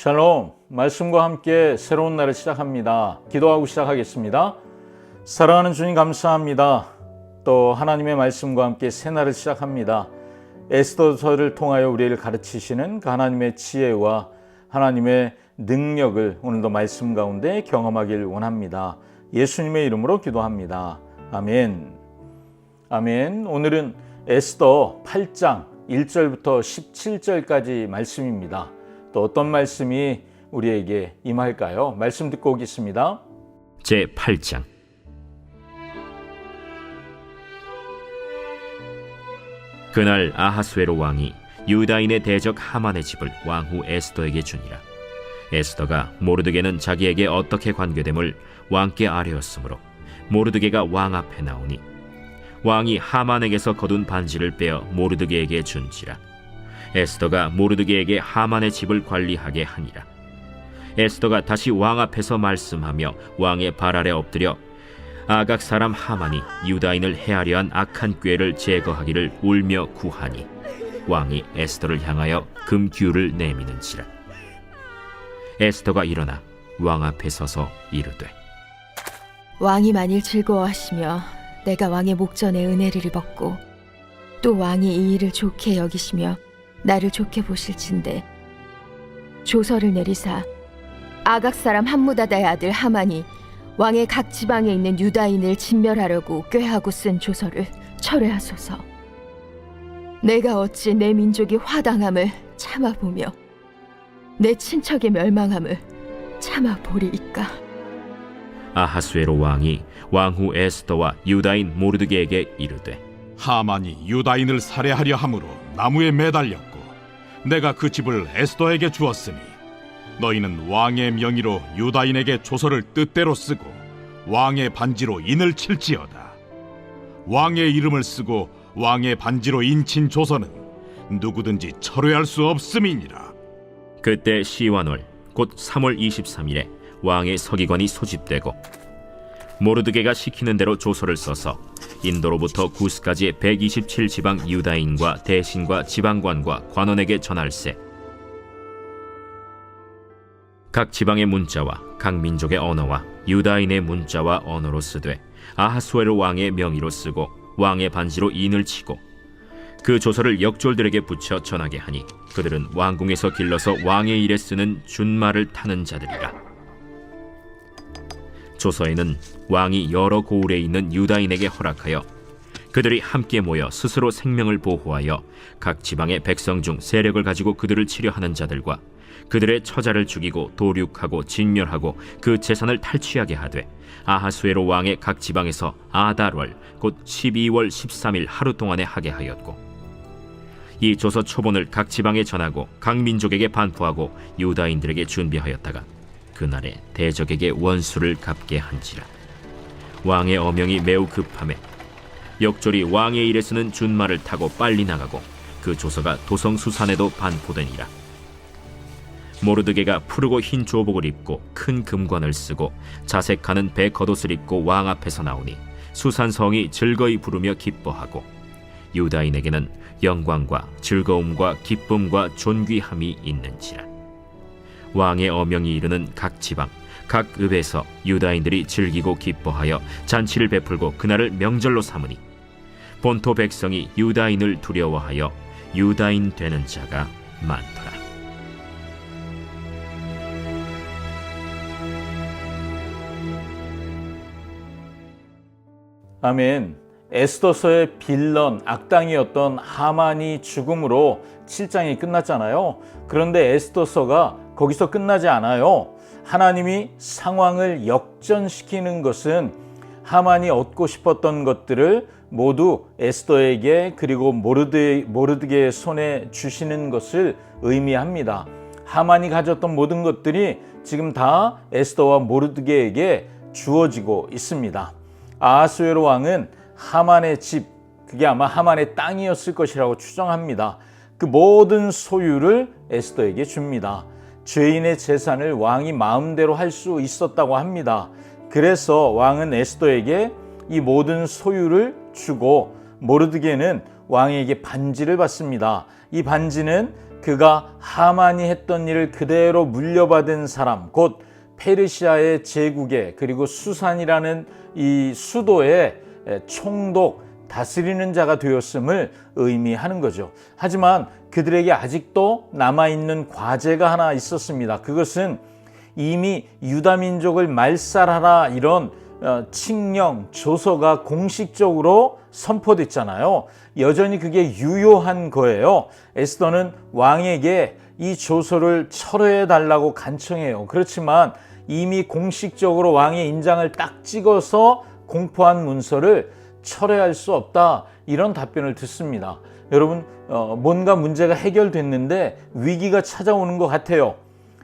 샬롬, 말씀과 함께 새로운 날을 시작합니다. 기도하고 시작하겠습니다. 사랑하는 주님 감사합니다. 또 하나님의 말씀과 함께 새 날을 시작합니다. 에스더서를 통하여 우리를 가르치시는 그 하나님의 지혜와 하나님의 능력을 오늘도 말씀 가운데 경험하길 원합니다. 예수님의 이름으로 기도합니다. 아멘. 아멘. 오늘은 에스더 8장 1절부터 17절까지 말씀입니다. 또 어떤 말씀이 우리에게 임할까요? 말씀 듣고 오겠습니다. 제8장 그날 아하수에로 왕이 유다인의 대적 하만의 집을 왕후 에스더에게 주니라. 에스더가 모르드게는 자기에게 어떻게 관계됨을 왕께 아뢰었으므로 모르드게가 왕 앞에 나오니 왕이 하만에게서 거둔 반지를 빼어 모르드게에게 준지라. 에스더가 모르드게에게 하만의 집을 관리하게 하니라. 에스더가 다시 왕 앞에서 말씀하며 왕의 발 아래 엎드려 아각 사람 하만이 유다인을 해하려 한 악한 꾀를 제거하기를 울며 구하니 왕이 에스더를 향하여 금규를 내미는지라. 에스더가 일어나 왕 앞에 서서 이르되 왕이 만일 즐거워하시며 내가 왕의 목전에 은혜를 입었고 또 왕이 이 일을 좋게 여기시며 나를 좋게 보실진대 조서를 내리사 아각 사람 함무다다의 아들 하만이 왕의 각 지방에 있는 유다인을 진멸하려고 꾀하고 쓴 조서를 철회하소서. 내가 어찌 내 민족이 화당함을 참아보며 내 친척의 멸망함을 참아보리이까. 아하수에로 왕이 왕후 에스더와 유다인 모르드게에게 이르되 하만이 유다인을 살해하려 함으로 나무에 매달렸고 내가 그 집을 에스더에게 주었으니 너희는 왕의 명의로 유다인에게 조서를 뜻대로 쓰고 왕의 반지로 인을 칠지어다. 왕의 이름을 쓰고 왕의 반지로 인친 조서는 누구든지 철회할 수 없음이니라. 그때 시완월 곧 3월 23일에 왕의 서기관이 소집되고 모르드게가 시키는 대로 조서를 써서 인도로부터 구스까지의 127지방 유다인과 대신과 지방관과 관원에게 전할세. 각 지방의 문자와 각 민족의 언어와 유다인의 문자와 언어로 쓰되 아하수에로 왕의 명의로 쓰고 왕의 반지로 인을 치고 그 조서를 역졸들에게 붙여 전하게 하니 그들은 왕궁에서 길러서 왕의 일에 쓰는 준말을 타는 자들이라. 조서에는 왕이 여러 고을에 있는 유다인에게 허락하여 그들이 함께 모여 스스로 생명을 보호하여 각 지방의 백성 중 세력을 가지고 그들을 치려하는 자들과 그들의 처자를 죽이고 도륙하고 진멸하고 그 재산을 탈취하게 하되 아하수에로 왕의 각 지방에서 아달월 곧 12월 13일 하루 동안에 하게 하였고 이 조서 초본을 각 지방에 전하고 각 민족에게 반포하고 유다인들에게 준비하였다가 그날에 대적에게 원수를 갚게 한지라. 왕의 어명이 매우 급함에 역졸이 왕의 일에 쓰는 준말을 타고 빨리 나가고 그 조서가 도성수산에도 반포되니라. 모르드게가 푸르고 흰 조복을 입고 큰 금관을 쓰고 자색하는 배 겉옷을 입고 왕 앞에서 나오니 수산성이 즐거이 부르며 기뻐하고 유다인에게는 영광과 즐거움과 기쁨과 존귀함이 있는지라. 왕의 어명이 이르는 각 지방 각 읍에서 유다인들이 즐기고 기뻐하여 잔치를 베풀고 그날을 명절로 삼으니 본토 백성이 유다인을 두려워하여 유다인 되는 자가 많더라. 아멘. 에스더서의 빌런, 악당이었던 하만이 죽음으로 7장이 끝났잖아요. 그런데 에스더서가 거기서 끝나지 않아요. 하나님이 상황을 역전시키는 것은 하만이 얻고 싶었던 것들을 모두 에스더에게 그리고 모르드게의 손에 주시는 것을 의미합니다. 하만이 가졌던 모든 것들이 지금 다 에스더와 모르드게에게 주어지고 있습니다. 아하수에로 왕은 하만의 집, 그게 아마 하만의 땅이었을 것이라고 추정합니다. 그 모든 소유를 에스더에게 줍니다. 죄인의 재산을 왕이 마음대로 할 수 있었다고 합니다. 그래서 왕은 에스더에게 이 모든 소유를 주고 모르드게는 왕에게 반지를 받습니다. 이 반지는 그가 하만이 했던 일을 그대로 물려받은 사람, 곧 페르시아의 제국에 그리고 수산이라는 이 수도의 총독, 다스리는 자가 되었음을 의미하는 거죠. 하지만 그들에게 아직도 남아있는 과제가 하나 있었습니다. 그것은 이미 유다 민족을 말살하라 이런 칙령, 조서가 공식적으로 선포됐잖아요. 여전히 그게 유효한 거예요. 에스더는 왕에게 이 조서를 철회해 달라고 간청해요. 그렇지만 이미 공식적으로 왕의 인장을 딱 찍어서 공포한 문서를 철회할 수 없다, 이런 답변을 듣습니다. 여러분, 뭔가 문제가 해결됐는데 위기가 찾아오는 것 같아요.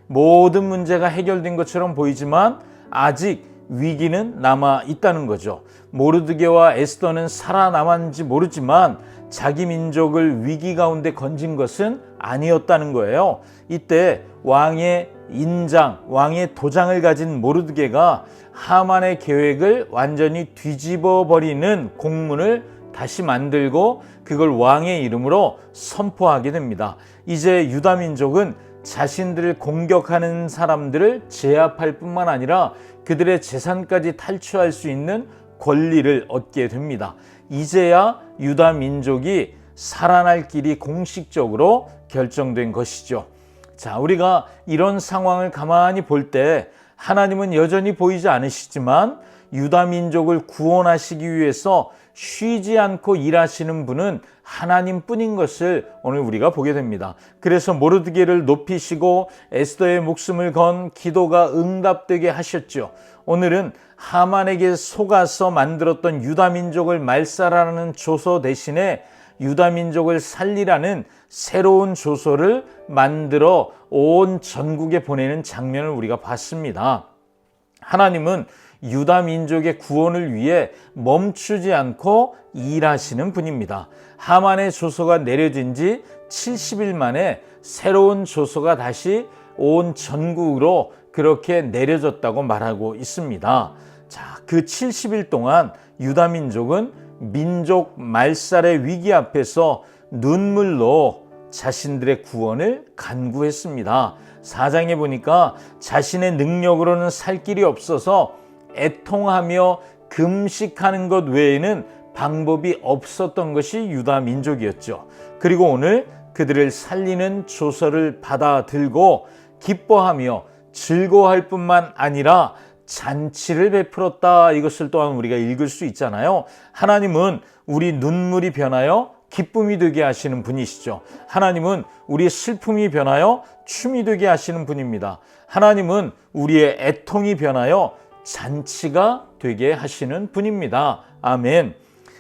모든 문제가 해결된 것처럼 보이지만 아직 위기는 남아 있다는 거죠. 모르드게와 에스더는 살아남았는지 모르지만 자기 민족을 위기 가운데 건진 것은 아니었다는 거예요. 이때 왕의 인장, 왕의 도장을 가진 모르드게가 하만의 계획을 완전히 뒤집어 버리는 공문을 다시 만들고 그걸 왕의 이름으로 선포하게 됩니다. 이제 유다 민족은 자신들을 공격하는 사람들을 제압할 뿐만 아니라 그들의 재산까지 탈취할 수 있는 권리를 얻게 됩니다. 이제야 유다 민족이 살아날 길이 공식적으로 결정된 것이죠. 자, 우리가 이런 상황을 가만히 볼 때 하나님은 여전히 보이지 않으시지만 유다 민족을 구원하시기 위해서 쉬지 않고 일하시는 분은 하나님뿐인 것을 오늘 우리가 보게 됩니다. 그래서 모르드게를 높이시고 에스더의 목숨을 건 기도가 응답되게 하셨죠. 오늘은 하만에게 속아서 만들었던 유다 민족을 말살하라는 조서 대신에 유다 민족을 살리라는 새로운 조서를 만들어 온 전국에 보내는 장면을 우리가 봤습니다. 하나님은 유다 민족의 구원을 위해 멈추지 않고 일하시는 분입니다. 하만의 조서가 내려진 지 70일 만에 새로운 조서가 다시 온 전국으로 그렇게 내려졌다고 말하고 있습니다. 자, 그 70일 동안 유다 민족은 민족 말살의 위기 앞에서 눈물로 자신들의 구원을 간구했습니다. 4장에 보니까 자신의 능력으로는 살 길이 없어서 애통하며 금식하는 것 외에는 방법이 없었던 것이 유다 민족이었죠. 그리고 오늘 그들을 살리는 조서를 받아들고 기뻐하며 즐거워할 뿐만 아니라 잔치를 베풀었다, 이것을 또한 우리가 읽을 수 있잖아요. 하나님은 우리 눈물이 변하여 기쁨이 되게 하시는 분이시죠. 하나님은 우리의 슬픔이 변하여 춤이 되게 하시는 분입니다. 하나님은 우리의 애통이 변하여 잔치가 되게 하시는 분입니다. 아멘.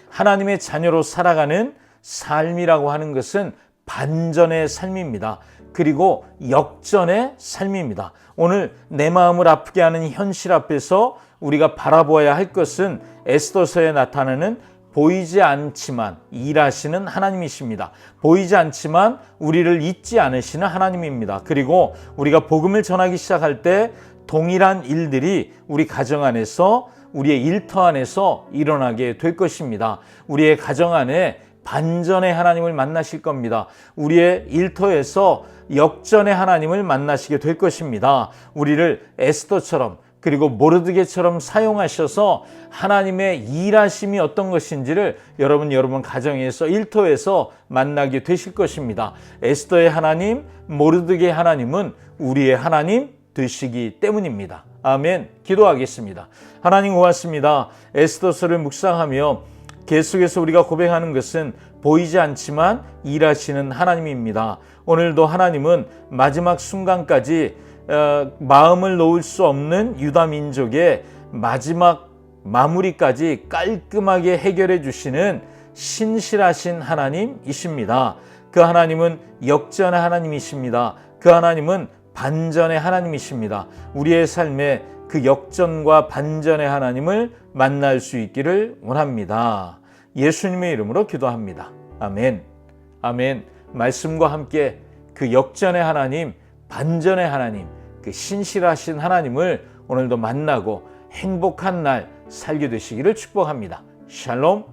하나님의 자녀로 살아가는 삶이라고 하는 것은 반전의 삶입니다. 그리고 역전의 삶입니다. 오늘 내 마음을 아프게 하는 현실 앞에서 우리가 바라보아야 할 것은 에스더서에 나타나는 보이지 않지만 일하시는 하나님이십니다. 보이지 않지만 우리를 잊지 않으시는 하나님입니다. 그리고 우리가 복음을 전하기 시작할 때 동일한 일들이 우리 가정 안에서, 우리의 일터 안에서 일어나게 될 것입니다. 우리의 가정 안에 반전의 하나님을 만나실 겁니다. 우리의 일터에서 역전의 하나님을 만나시게 될 것입니다. 우리를 에스더처럼 그리고 모르드게처럼 사용하셔서 하나님의 일하심이 어떤 것인지를 여러분 가정에서 일터에서 만나게 되실 것입니다. 에스더의 하나님, 모르드게 하나님은 우리의 하나님 되시기 때문입니다. 아멘. 기도하겠습니다. 하나님 고맙습니다. 에스더서를 묵상하며 계속해서 우리가 고백하는 것은 보이지 않지만 일하시는 하나님입니다. 오늘도 하나님은 마지막 순간까지 마음을 놓을 수 없는 유다 민족의 마지막 마무리까지 깔끔하게 해결해 주시는 신실하신 하나님이십니다. 그 하나님은 역전의 하나님이십니다. 그 하나님은 반전의 하나님이십니다. 우리의 삶에 그 역전과 반전의 하나님을 만날 수 있기를 원합니다. 예수님의 이름으로 기도합니다. 아멘. 아멘. 말씀과 함께 그 역전의 하나님, 반전의 하나님, 그 신실하신 하나님을 오늘도 만나고 행복한 날 살게 되시기를 축복합니다. 샬롬.